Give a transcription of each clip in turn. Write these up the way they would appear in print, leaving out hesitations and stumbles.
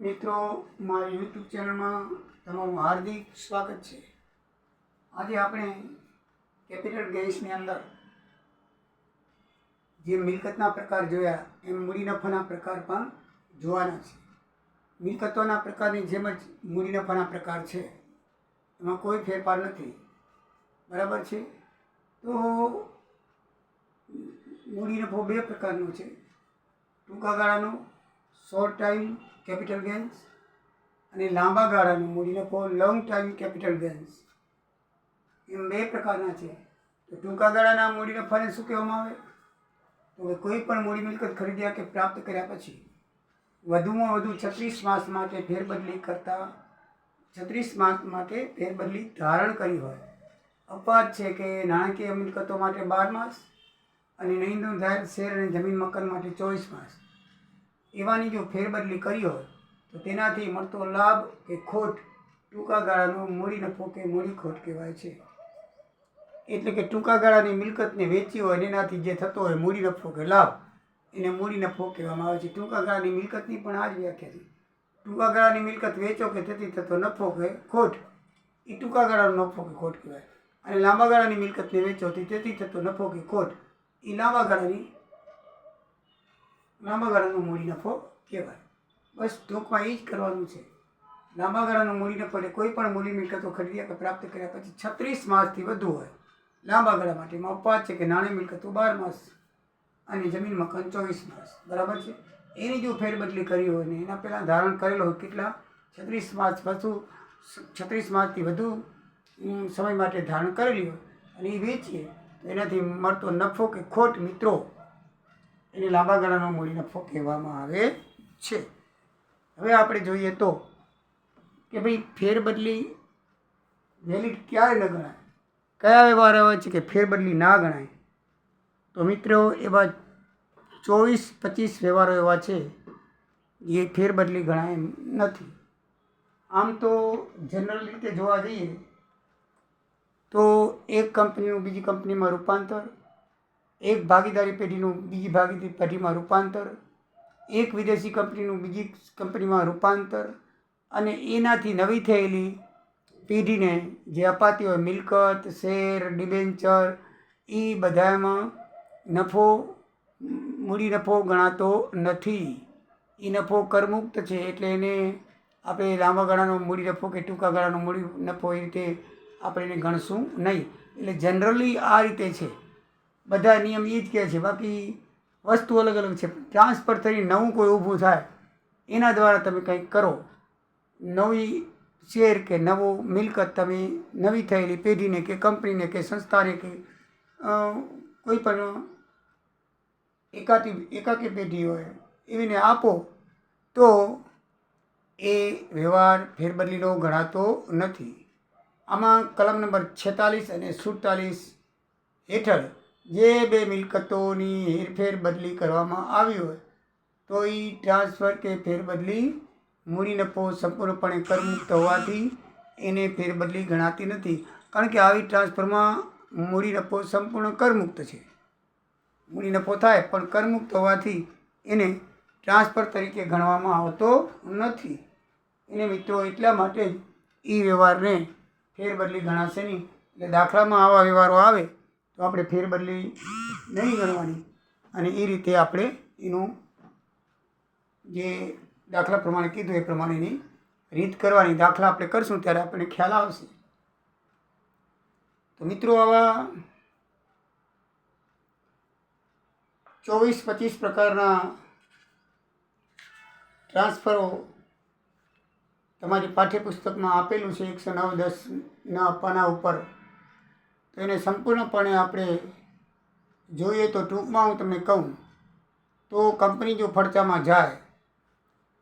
મિત્રો, મારી યુટ્યુબ ચેનલમાં તમારું હાર્દિક સ્વાગત છે. આજે આપણે કેપિટલ ગેઇન્સની અંદર જે મિલકતના પ્રકાર જોયા એમ મૂડી નફાના પ્રકાર પણ જોવાના છે. મિલકતોના પ્રકારની જેમ જ મૂડી નફાના પ્રકાર છે, એમાં કોઈ ફેરફાર નથી. બરાબર છે? તો મૂડી નફો બે પ્રકારનો છે. ટૂંકા ગાળાનો શોર્ટ ટાઈમ કેપિટલ ગેન્સ અને લાંબા ગાળાનો મૂડી નફો લોંગ ટાઈમ કેપિટલ ગેન્સ, એમ બે પ્રકારના છે. તો ટૂંકા ગાળાના મૂડી નફાને શું કહેવામાં આવે? તો કોઈ પણ મૂડી મિલકત ખરીદ્યા કે પ્રાપ્ત કર્યા પછી વધુમાં વધુ 36 માસ માટે ફેરબદલી કરતા 36 માસ માટે ફેરબદલી ધારણ કરી હોય. અપવાદ છે કે નાણાકીય મિલકતો માટે 12 માસ અને નહીં નોંધાયેલ શેર અને જમીન મકાન માટે 24 માસ એવાની જો ફેરબદલી કરી હોય તો તેનાથી મળતો લાભ કે ખોટ ટૂંકા ગાળાનો મૂડી નફો કે મૂડી ખોટ કહેવાય છે. એટલે કે ટૂંકા ગાળાની મિલકતને વેચી હોય અને એનાથી જે થતો હોય મૂડી નફો કે લાભ, એને મૂડી નફો કહેવામાં આવે છે. ટૂંકા ગાળાની મિલકતની પણ આ જ વ્યાખ્યા છે. ટૂંકા ગાળાની મિલકત વેચો કે તેથી થતો નફો કે ખોટ, એ ટૂંકા ગાળાનો નફો કે ખોટ કહેવાય. અને લાંબા ગાળાની મિલકતને વેચો તેથી થતો નફો કે ખોટ, એ લાંબા ગાળાનો મૂડી નફો કહેવાય. બસ ટૂંકમાં એ જ કરવાનું છે. લાંબા ગાળાનો મૂડી નફો એટલે કોઈ પણ મૂડી મિલકતો ખરીદ્યા કે પ્રાપ્ત કર્યા પછી 36 માસથી વધુ હોય લાંબા ગાળા માટે. એમાં અપવાદ છે કે નાની મિલકતો 12 માસ અને જમીન મકાન 24 માસ. બરાબર છે? એની જો ફેરબદલી કરી હોય ને એના પહેલાં ધારણ કરેલો હોય કેટલા 36 માસ પાછું 36 માસથી વધુ સમય માટે ધારણ કરેલી હોય અને એ વેચીએ તો એનાથી મળતો નફો કે ખોટ મિત્રો એને લાંબા ગાળાનો મૂડી નફો કહેવામાં આવે છે. હવે આપણે જોઈએ તો કે ભાઈ ફેરબદલી વેલિડ ક્યારે ન ગણાય, કયા વ્યવહાર એવા છે કે ફેરબદલી ના ગણાય? તો મિત્રો એવા 24-25 વ્યવહારો એવા છે જે ફેરબદલી ગણાય એમ નથી. આમ તો જનરલ રીતે જોવા જઈએ તો એક કંપનીનું બીજી કંપનીમાં રૂપાંતર, એક ભાગીદારી પેઢીનું બીજી ભાગીદારી પેઢીમાં રૂપાંતર, એક વિદેશી કંપનીનું બીજી કંપનીમાં રૂપાંતર અને એનાથી નવી થયેલી પેઢીને જે અપાતી હોય મિલકત, શેર, ડિબેન્ચર, એ બધામાં નફો મૂડી નફો ગણાતો નથી. એ નફો કરમુક્ત છે, એટલે એને આપણે લાંબા ગાળાનો મૂડી નફો કે ટૂંકા ગાળાનો મૂડી નફો એ રીતે આપણે એને ગણશું નહીં. એટલે જનરલી આ રીતે છે. બધા નિયમ એ જ કહે છે, બાકી વસ્તુ અલગ અલગ છે. ટ્રાન્સફર થઈ નવું કોઈ ઊભું થાય એના દ્વારા તમે કંઈક કરો, નવી શેર કે નવો મિલકત તમે નવી થયેલી પેઢીને કે કંપનીને કે સંસ્થાને કે કોઈ પણ એકાકી પેઢી હોય એવીને આપો તો એ વ્યવહાર ફેરબદલીનો ગણાતો નથી. આમાં કલમ નંબર 46 અને 47 હેઠળ જે બે મિલકતોની હેરફેર બદલી કરવામાં આવી હોય તો એ ટ્રાન્સફર કે ફેરબદલી મૂડી નફો સંપૂર્ણપણે કરમુક્ત હોવાથી એને ફેરબદલી ગણાતી નથી. કારણ કે આવી ટ્રાન્સફરમાં મૂડી નફો સંપૂર્ણ કરમુક્ત છે. મૂડી નફો થાય પણ કરમુક્ત હોવાથી એને ટ્રાન્સફર તરીકે ગણવામાં આવતો નથી. એને મિત્રો એટલા માટે જ એ વ્યવહારને ફેરબદલી ગણાશે નહીં. એટલે દાખલામાં આવા વ્યવહારો આવે તો આપણે ફેરબદલી નહીં ગણવાની અને એ રીતે આપણે એનું જે દાખલા પ્રમાણે કીધું એ પ્રમાણેની રીત કરવાની. દાખલા આપણે કરશું ત્યારે આપણને ખ્યાલ આવશે. તો મિત્રો આવા 24-25 પ્રકારના ટ્રાન્સફરો તમારી પાઠ્યપુસ્તકમાં આપેલું છે 109-10ના પાના ઉપર. તો એને સંપૂર્ણપણે આપણે જોઈએ તો ટૂંકમાં હું તમને કહું તો કંપની જો ફડચામાં જાય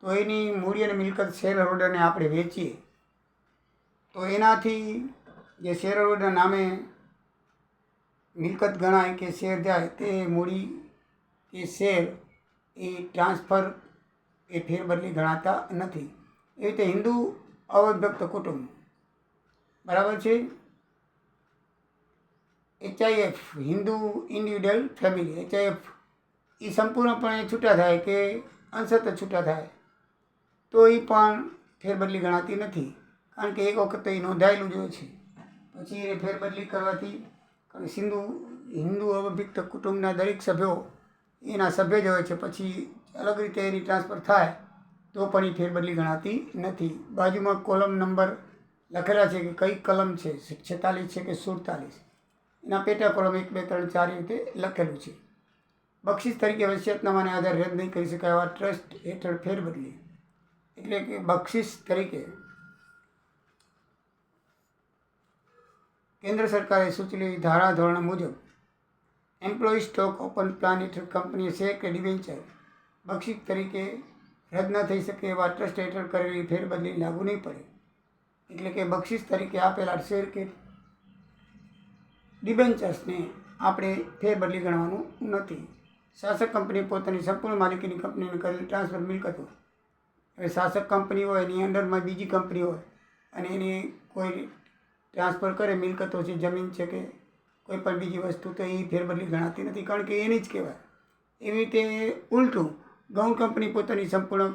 તો એની મૂડી અને મિલકત શેર હોલ્ડરને આપણે વેચીએ તો એનાથી જે શેર હોલ્ડરના નામે મિલકત ગણાય કે શેર જાય તે મૂડી કે શેર એ ટ્રાન્સફર એ ફેરબદલી ગણાતા નથી. એ રીતે હિન્દુ અવિભક્ત કુટુંબ, બરાબર છે, HIF Hindu individual family, HIF એ સંપૂર્ણપણે છૂટા થાય કે અંશતઃ છૂટા થાય તો એ પણ ફેરબદલી ગણાતી નથી, કારણ કે એક વખત તો એ નોંધાયેલું જ હોય છે. પછી એ ફેરબદલી કરવાથી, કારણ કે હિન્દુ અવિભક્ત કુટુંબના દરેક સભ્યો એના સભ્ય જ હોય છે, પછી અલગ રીતે એની ટ્રાન્સફર થાય તો પણ એ ફેરબદલી ગણાતી નથી. બાજુમાં કોલમ નંબર લખેલા છે કે કઈ કલમ છે, 46 છે કે 47, એના પેટા કોલમ 1, 2, 3, 4 રીતે લખેલું છે. બક્ષિસ તરીકે વસિયતનામાને આધારે રદ નહીં કરી શકાય એવા ટ્રસ્ટ હેઠળ ફેરબદલી, એટલે કે બક્ષિસ તરીકે કેન્દ્ર સરકારે સૂચવેલી ધારા ધોરણ મુજબ એમ્પ્લોયી સ્ટોક ઓપન પ્લાન હેઠળ કંપનીએ શેર કે ડિબેન્ચર બક્ષિસ તરીકે રદ ન થઈ શકે એવા ટ્રસ્ટ હેઠળ કરેલી ફેરબદલી લાગુ નહીં પડે. એટલે કે બક્ષિસ તરીકે આપેલા શેર કે ડિબેન્ચર્સને આપણે ફેરબદલી ગણવાનું નથી. શાસક કંપની પોતાની સંપૂર્ણ માલિકીની કંપનીને કરેલી ટ્રાન્સફર મિલકતો, હવે શાસક કંપની હોય એની અંડરમાં બીજી કંપની હોય અને એને કોઈ ટ્રાન્સફર કરે મિલકતો છે, જમીન છે કે કોઈ પણ બીજી વસ્તુ, તો એ ફેરબદલી ગણાતી નથી, કારણ કે એની જ કહેવાય. એવી રીતે ઉલટું ગૌણ કંપની પોતાની સંપૂર્ણ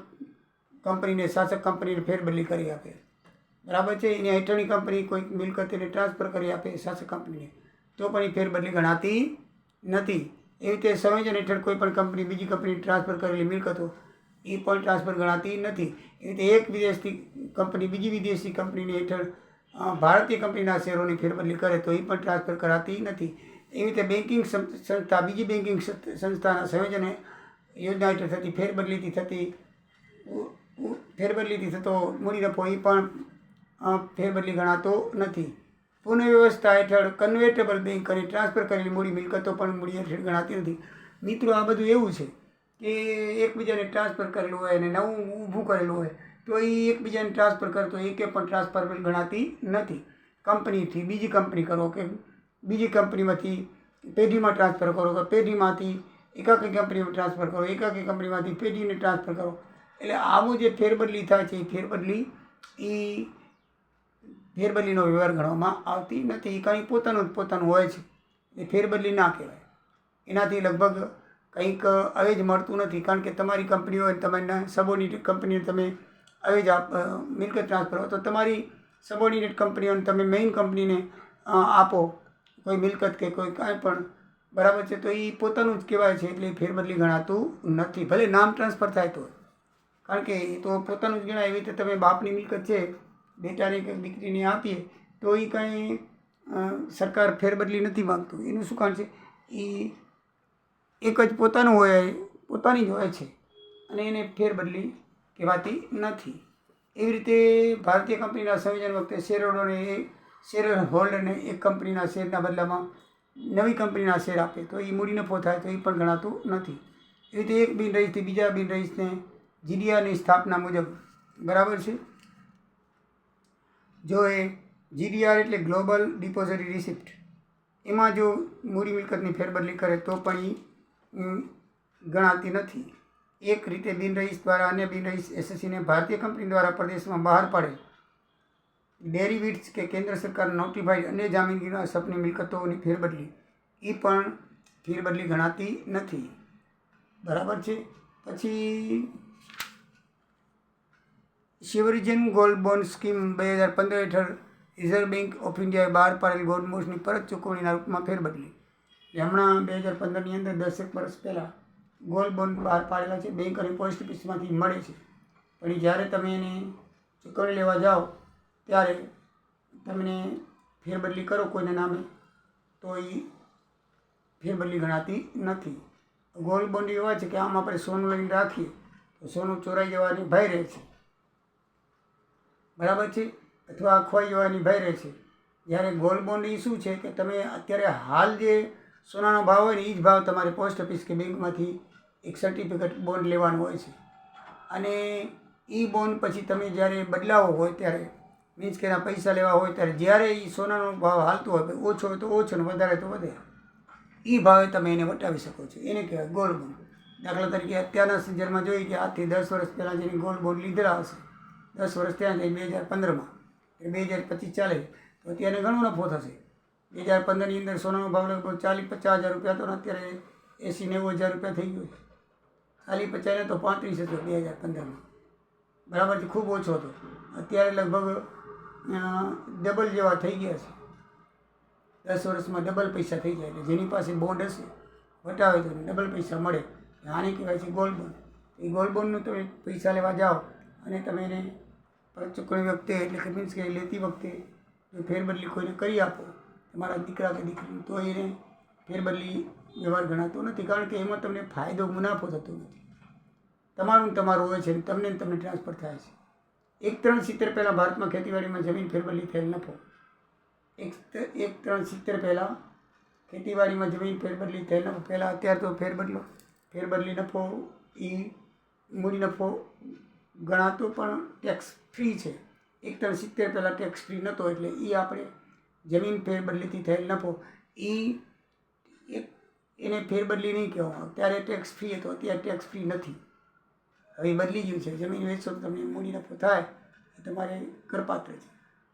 કંપનીને શાસક કંપનીને ફેરબદલી કરી આપે, બરાબર છે. એની હેઠળની કંપની કોઈ મિલકત એને ટ્રાન્સફર કરી આપે શાસક કંપનીને, તો પણ એ ફેરબદલી ગણાતી નથી. એવી રીતે સંયોજન હેઠળ કોઈ પણ કંપની બીજી કંપની ટ્રાન્સફર કરેલી મિલકતો એ પણ ટ્રાન્સફર ગણાતી નથી. એવી રીતે એક વિદેશી કંપની બીજી વિદેશી કંપનીની હેઠળ ભારતીય કંપનીના શેરોની ફેરબદલી કરે તો એ પણ ટ્રાન્સફર કરાતી નથી. એવી રીતે બેન્કિંગ સંસ્થા બીજી બેન્કિંગ સંસ્થાના સંયોજન યોજના હેઠળ થતી ફેરબદલીથી થતો મૂડી નફો એ પણ ફેરબદલી ગણાતો નથી. પુનઃવ્યવસ્થા હેઠળ કન્વર્ટેબલ બેંક અને ટ્રાન્સફર કરેલી મૂડી મિલકતો પણ મૂડી હેઠળ ગણાતી નથી. મિત્રો, આ બધું એવું છે કે એકબીજાને ટ્રાન્સફર કરેલું હોય અને નવું ઊભું કરેલું હોય તો એ એકબીજાને ટ્રાન્સફર કરતો એકે પણ ટ્રાન્સફર ગણાતી નથી. કંપનીથી બીજી કંપની કરો કે બીજી કંપનીમાંથી પેઢીમાં ટ્રાન્સફર કરો કે પેઢીમાંથી એકાકી કંપનીમાં ટ્રાન્સફર કરો, એકાકી કંપનીમાંથી પેઢીને ટ્રાન્સફર કરો, એટલે આવું જે ફેરબદલી થાય છે એ ફેરબદલીનો વ્યવહાર ગણવામાં આવતી નથી. કંઈ પોતાનું હોય છે, એ ફેરબદલી ના કહેવાય. એનાથી લગભગ કંઈક અવેજ મળતું નથી, કારણ કે તમારી કંપની હોય તમારી સબોર્ડિનેટ કંપનીને તમે અવેજ મિલકત ટ્રાન્સફર હોય તો તમારી સબોર્ડિનેટ કંપનીઓને તમે મેઇન કંપનીને આપો કોઈ મિલકત કે કોઈ કાંઈ પણ, બરાબર છે. તો એ પોતાનું જ કહેવાય છે, એટલે ફેરબદલી ગણાતું નથી. ભલે નામ ટ્રાન્સફર થાય તો, કારણ કે એ તો પોતાનું જ ગણાય. એવી રીતે તમે બાપની મિલકત છે બેટાને કે દીકરીને આપીએ તો એ કાંઈ સરકાર ફેરબદલી નથી માગતું. એનું શું કારણ છે, એ એક જ પોતાની જ હોય છે અને એને ફેરબદલી કહેવાતી નથી. એવી રીતે ભારતીય કંપનીના સંયોજન વખતે શેર હોલ્ડરને એક કંપનીના શેરના બદલામાં નવી કંપનીના શેર આપે તો એ મૂડી નફો થાય તો એ પણ ગણાતું નથી. એવી રીતે એક બિનરહીસથી બીજા બિનરહીસને જીડીઆરની સ્થાપના મુજબ, બરાબર છે, જો એ જીડીઆર એટલે ગ્લોબલ ડિપોઝિટરી રિસિપ્ટ, એમાં જો મૂડી મિલકતની ફેરબદલી કરે તો પણ એ ગણાતી નથી. એક રીતે બિનરહીસ દ્વારા અન્ય બિનરહીસ એસએસસીને ભારતીય કંપની દ્વારા પ્રદેશમાં બહાર પાડે ડેરિવેટિવ્સ કે કેન્દ્ર સરકાર નોટિફાઈડ અન્ય જામીનગીરીના સપની મિલકતોની ફેરબદલી એ પણ ફેરબદલી ગણાતી નથી, બરાબર છે. પછી સોવરિજન ગોલ્ડ બોન્ડ સ્કીમ 2015 હેઠળ રિઝર્વ બેંક ઓફ ઇન્ડિયાએ બહાર પાડેલ ગોલ્ડ બોન્ડ્સની પરત ચૂકવણીના રૂપમાં ફેરબદલી. હમણાં 2015ની અંદર 10 વર્ષ પહેલાં ગોલ્ડ બોન્ડ બહાર પાડેલા છે, બેંક અને પોસ્ટ ઓફિસમાંથી મળે છે, પણ જ્યારે તમે એને ચૂકવણી લેવા જાઓ ત્યારે તમને ફેરબદલી કરો કોઈના નામે તો એ ફેરબદલી ગણાતી નથી. ગોલ્ડ બોન્ડ એવા છે કે આમ આપણે સોનું લઈને રાખીએ તો સોનું ચોરાઈ જવાની ભય રહે છે, બરાબર છે, અથવા ખોવાઈ જવાની ભય રહે છે. જ્યારે ગોલ્ડ બોન્ડ એ શું છે કે તમે અત્યારે હાલ જે સોનાનો ભાવ હોય ને એ જ ભાવ તમારે પોસ્ટ ઓફિસ કે બેંકમાંથી એક સર્ટિફિકેટ બોન્ડ લેવાનું હોય છે, અને એ બોન્ડ પછી તમે જ્યારે બદલાવો હોય ત્યારે, મીન્સ કે એના પૈસા લેવા હોય ત્યારે, જ્યારે એ સોનાનો ભાવ હાલતો હોય ઓછો હોય તો ઓછો ને વધારે તો વધે, એ ભાવે તમે એને વટાવી શકો છો, એને કહેવાય ગોલ્ડ બોન્ડ. દાખલા તરીકે અત્યારના સિઝનમાં જોઈએ કે આજથી 10 વર્ષ પહેલાં જેને ગોલ્ડ બોન્ડ લીધેલા હશે, 10 વર્ષ ત્યાં જાય 2015માં એ 2025 ચાલે તો અત્યારે ઘણો નફો થશે. 2015ની અંદર સોનાનો ભાવ લગભગ 40-50 હજાર રૂપિયા હતો ને અત્યારે 80-90 હજાર રૂપિયા થઈ ગયો છે. 40-50 તો 35 હતો 2015માં, બરાબર છે, ખૂબ ઓછો હતો. અત્યારે લગભગ ડબલ જેવા થઈ ગયા છે. 10 વર્ષમાં ડબલ પૈસા થઈ જાય. એટલે જેની પાસે બોન્ડ હશે વટાવે તો ડબલ પૈસા મળે. આને કહેવાય છે ગોલ્ડ બોન્ડ. એ ગોલ્ડ બોન્ડનું તમે પૈસા લેવા જાઓ અને તમે એને પરત ચૂકવણી વખતે એટલે કે મીન્સ કે લેતી વખતે જો ફેરબદલી કોઈને કરી આપો તમારા દીકરા કે દીકરી, તો એને ફેરબદલી વ્યવહાર ગણાતો નથી. કારણ કે એમાં તમને ફાયદો મુનાફો થતો નથી. તમારું હોય છે અને તમને ટ્રાન્સફર થાય છે. 1.370 પહેલાં ભારતમાં ખેતીવાડીમાં જમીન ફેરબદલી થયેલ નફો 1.370 પહેલાં ખેતીવાડીમાં જમીન ફેરબદલી થયેલ નફો પહેલાં. અત્યારે તો ફેરબદલી નફો એ મૂડી નફો ગણાતો પણ ટેક્સ ફ્રી છે. 1.370 પહેલાં ટેક્સ ફ્રી નહોતો. એટલે એ આપણે જમીન ફેરબદલીથી થયેલ નફો એને ફેરબદલી નહીં કહેવામાં. ત્યારે ટેક્સ ફ્રી હતો, અત્યારે ટેક્સ ફ્રી નથી. હવે બદલી ગયું છે. જમીન વેચશો તો તમને મૂડી નફો થાય એ તમારે કરપાત્ર છે.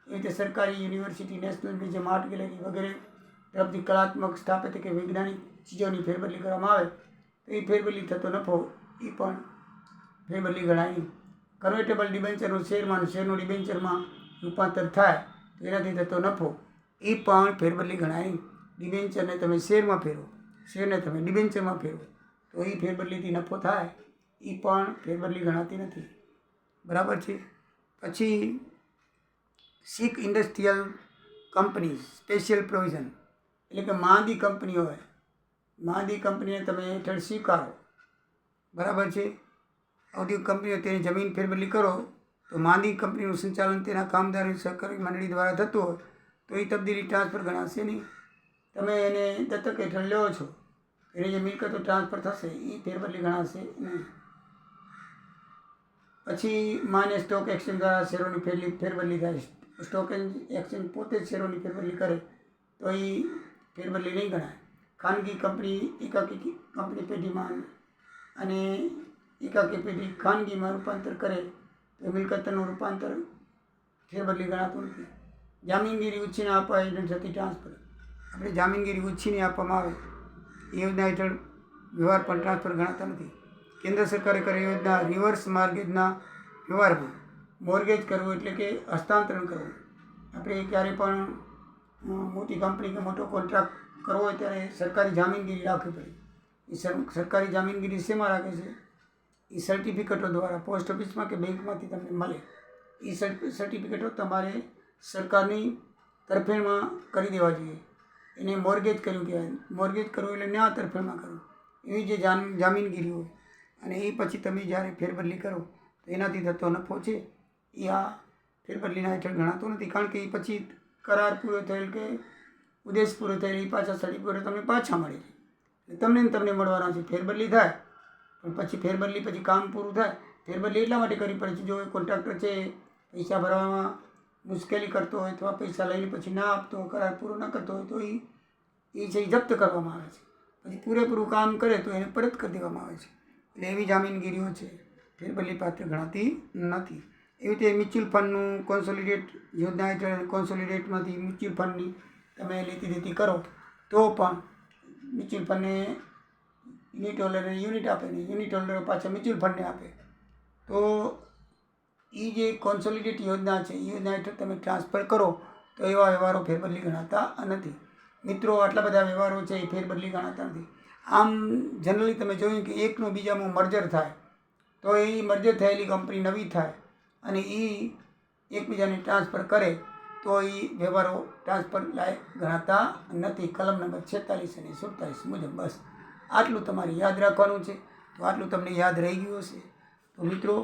એ રીતે સરકારી university, national museum, art gallery વગેરે તરફથી કલાત્મક, સ્થાપત્ય કે વૈજ્ઞાનિક ચીજોની ફેરબદલી કરવામાં આવે તો એ ફેરબદલી થતો નફો એ પણ ફેરબદલી ગણાય. કન્વર્ટેબલ ડિબેન્ચરનું શેરનું ડિબેન્ચરમાં રૂપાંતર થાય તો એનાથી થતો નફો એ પણ ફેરબદલી ગણાય. ડિબેન્ચરને તમે શેરમાં ફેરવો, શેરને તમે ડિબેન્ચરમાં ફેરવો તો એ ફેરબદલીથી નફો થાય એ પણ ફેરબદલી ગણાતી નથી. બરાબર છે. પછી સિક ઇન્ડસ્ટ્રીયલ કંપની સ્પેશિયલ પ્રોવિઝન એટલે કે માંદી કંપનીઓ હોય, માંદી કંપનીને તમે હેઠળ સ્વીકારો. બરાબર છે. ઔદ્યોગિક કંપનીઓ તેની જમીન ફેરબદલી કરો તો માંદી કંપનીનું સંચાલન તેના કામદારોની સહકારી મંડળી દ્વારા થતું હોય તો એ તબદીલી ટ્રાન્સફર ગણાશે નહીં. તમે એને દત્તક હેઠળ લો છો, એની જે મિલકતો ટ્રાન્સફર થશે એ ફેરબદલી ગણાશે નહીં. પછી માન્ય સ્ટોક એક્સચેન્જ દ્વારા શેરોની ફેરબદલી થાય. સ્ટોક એક્સચેન્જ પોતે જ શેરોની ફેરબદલી કરે તો એ ફેરબદલી નહીં ગણાય. ખાનગી કંપની એકાકી કંપની પેઢીમાં અને એકાકી પેઢી ખાનગીમાં રૂપાંતર કરે તો મિલકતનું રૂપાંતર ફેરબદલી ગણાતું નથી. જામીનગીરી ઉછીને આપવા એજન્ટ થતી ટ્રાન્સફર. આપણે જામીનગીરી ઉછીને આપવામાં આવે એ યોજના હેઠળ વ્યવહાર પણ ટ્રાન્સફર ગણાતા નથી. કેન્દ્ર સરકારે કરેલી યોજના રિવર્સ મોર્ગેજના વ્યવહારમાં મોર્ગેજ કરવું એટલે કે હસ્તાંતરણ કરવું. આપણે ક્યારે પણ મોટી કંપની કે મોટો કોન્ટ્રાક્ટ કરવો હોય ત્યારે સરકારી જામીનગીરી રાખવી પડે. એ સરકારી જામીનગીરી શેમાં રાખે છે? એ સર્ટિફિકેટો દ્વારા પોસ્ટ ઓફિસમાં કે બેંકમાંથી તમને મળે. એ સર્ટિફિકેટો તમારે સરકારની તરફેણમાં કરી દેવા જોઈએ. એને મોર્ગેજ કર્યું કહેવાય. મોર્ગેજ કરવું એટલે ન્યા તરફેણમાં કરવું. એવી જે જામીનગીરી હોય અને એ પછી તમે જ્યારે ફેરબદલી કરો તો એનાથી થતો નફો છે એ આ ફેરબદલીના હેઠળ ગણાતો નથી. કારણ કે એ પછી કરાર પૂરો થયેલ કે ઉદ્દેશ પૂરો થયેલ એ પાછા સર્ટિફિકેટો તમને પાછા મળે છે. તમને મળવાના છે. ફેરબદલી થાય પણ પછી ફેરબદલી પછી કામ પૂરું થાય. ફેરબદલી એટલા માટે કરવી પડે છે જો કોન્ટ્રાક્ટર છે પૈસા ભરવામાં મુશ્કેલી કરતો હોય અથવા પૈસા લઈને પછી ના આપતો હોય, કરાર પૂરો ન કરતો હોય તો એ છે એ જપ્ત કરવામાં આવે છે. પછી પૂરેપૂરું કામ કરે તો એને પરત કરી દેવામાં આવે છે. એટલે એવી જામીનગીરીઓ છે ફેરબદલી પાત્ર ગણાતી નથી. એવી રીતે મ્યુચ્યુઅલ ફંડનું કોન્સોલિડેટ યોજના હેઠળ કોન્સોલિડેટમાંથી મ્યુચ્યુઅલ ફંડની તમે લેતી દેતી કરો તો પણ મ્યુચ્યુઅલ ફંડને યુનિટ હોલ્ડરને યુનિટ આપે ને યુનિટ હોલ્ડર પાછા મ્યુચ્યુઅલ ફંડને આપે તો એ જે કોન્સોલિડેટ યોજના છે એ યોજના હેઠળ તમે ટ્રાન્સફર કરો તો એવા વ્યવહારો ફેરબદલી ગણાતા નથી. મિત્રો, આટલા બધા વ્યવહારો છે એ ફેરબદલી ગણાતા નથી. આમ જનરલી તમે જોયું કે એકનું બીજામાં મર્જર થાય તો એ મર્જર થયેલી કંપની નવી થાય અને એ એકબીજાને ટ્રાન્સફર કરે તો એ વ્યવહારો ટ્રાન્સફર લાયક ગણાતા નથી. કલમ નંબર 46 અને 47 મુજબ. બસ આટલું તમારે યાદ રાખવાનું છે. તો આટલું તમને યાદ રહી ગયું હશે. તો મિત્રો,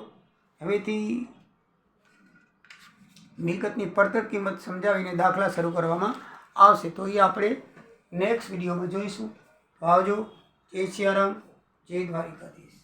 હવેથી મિલકતની પડતર કિંમત સમજાવીને દાખલા શરૂ કરવામાં આવશે. તો એ આપણે નેક્સ્ટ વિડીયોમાં જોઈશું. તો આવજો. જય સિયારામ, જય દ્વારિકાધીશ.